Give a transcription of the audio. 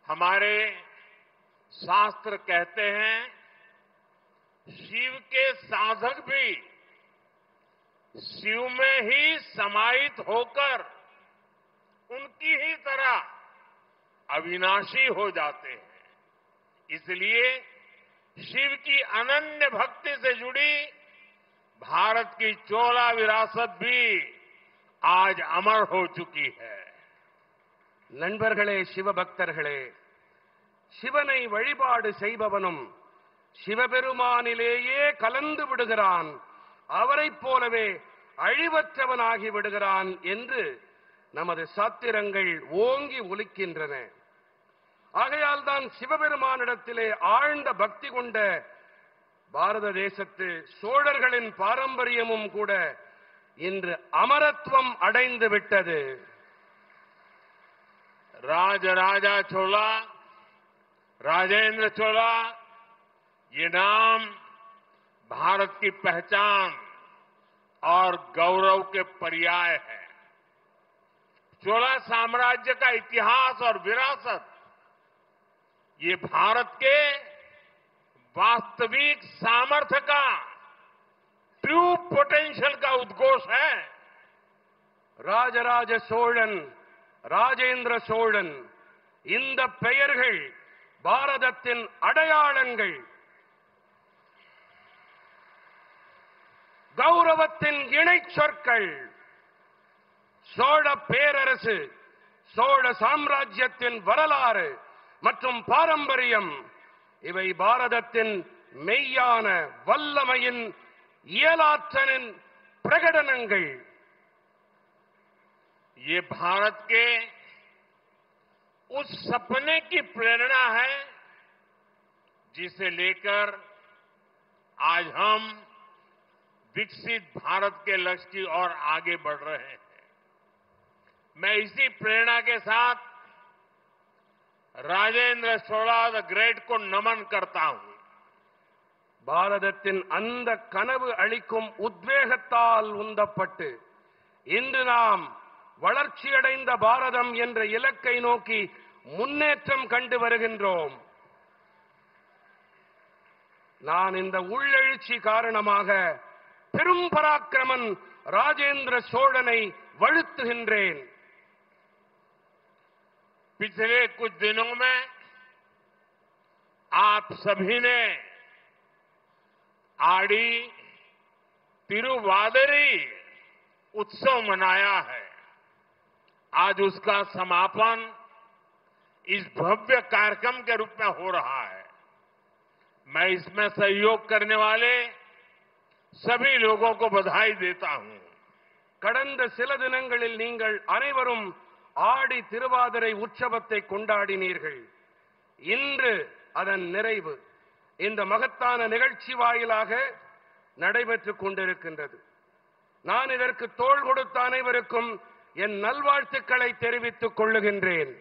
हमारे शास्त्र कहते हैं शिव के साधक भी शिव में ही समाहित होकर उनकी ही तरह अविनाशी हो जाते हैं। इसलिए शिव की अनन्य भक्ति से जुड़ी भारत की चोला विरासत भी आज अमर हो चुकी है। நண்பர்களே, சிவபக்தர்களே, சிவனை வழிபாடு செய்பவனும் சிவபெருமானிலேயே கலந்து விடுகிறான், அவரைப் போலவே அழிவற்றவனாகி விடுகிறான் என்று நமது சாத்திரங்கள் ஓங்கி ஒலிக்கின்றன. ஆகையால் தான் சிவபெருமானிடத்திலே ஆழ்ந்த பக்தி கொண்ட பாரத தேசத்து சோழர்களின் பாரம்பரியமும் கூட இன்று அமரத்துவம் அடைந்து விட்டது. राजा चोला, राजेंद्र चोला, ये नाम भारत की पहचान और गौरव के पर्याय है। चोला साम्राज्य का इतिहास और विरासत ये भारत के वास्तविक सामर्थ्य का, ट्रू पोटेंशियल का उद्घोष है। ராஜராஜ சோழன், ராஜேந்திர சோழன், இந்த பெயர்கள் பாரதத்தின் அடையாளங்கள், கௌரவத்தின் இணை சொற்கள். சோழ பேரரசு, சோழ சாம்ராஜ்யத்தின் வரலாறு மற்றும் பாரம்பரியம் இவை பாரதத்தின் மெய்யான வல்லமையின் இயலாற்றலின் பிரகடனங்கள். ये भारत के उस सपने की प्रेरणा है जिसे लेकर आज हम विकसित भारत के लक्ष्य की ओर आगे बढ़ रहे हैं। मैं इसी प्रेरणा के साथ राजेंद्र चोला द ग्रेट को नमन करता हूं. பாரதத்தின் அந்த கனவு அளிக்கும் உத்வேகத்தால் உந்தப்பட்டு இன்று நாம் வளர்ச்சியடைந்த பாரதம் என்ற இலக்கை நோக்கி முன்னேற்றம் கண்டு வருகின்றோம். நான் இந்த உள்ளெழுச்சி காரணமாக பெரும் பராக்கிரமன் ராஜேந்திர சோழனை வழுத்துகின்றேன். पिछले कुछ दिनों में आप सभी ने आड़ी तिरुवादिरी उत्सव मनाया है. आज उसका समापन इस भव्य कार्यक्रम के रूप में हो रहा है. मैं इसमें सहयोग करने वाले सभी लोगों को बधाई देता हूं. கடந்த சில தினங்களில் நீங்கள் அனைவரும் ஆடி திருவாதிரை உற்சவத்தை கொண்டாடினீர்கள். இன்று அதன் நிறைவு இந்த மகத்தான நிகழ்ச்சி வாயிலாக நடைபெற்றுக் கொண்டிருக்கின்றது. நான் இதற்கு தோள் கொடுத்த அனைவருக்கும் என் நல்வாழ்த்துக்களை தெரிவித்துக் கொள்ளுகின்றேன்.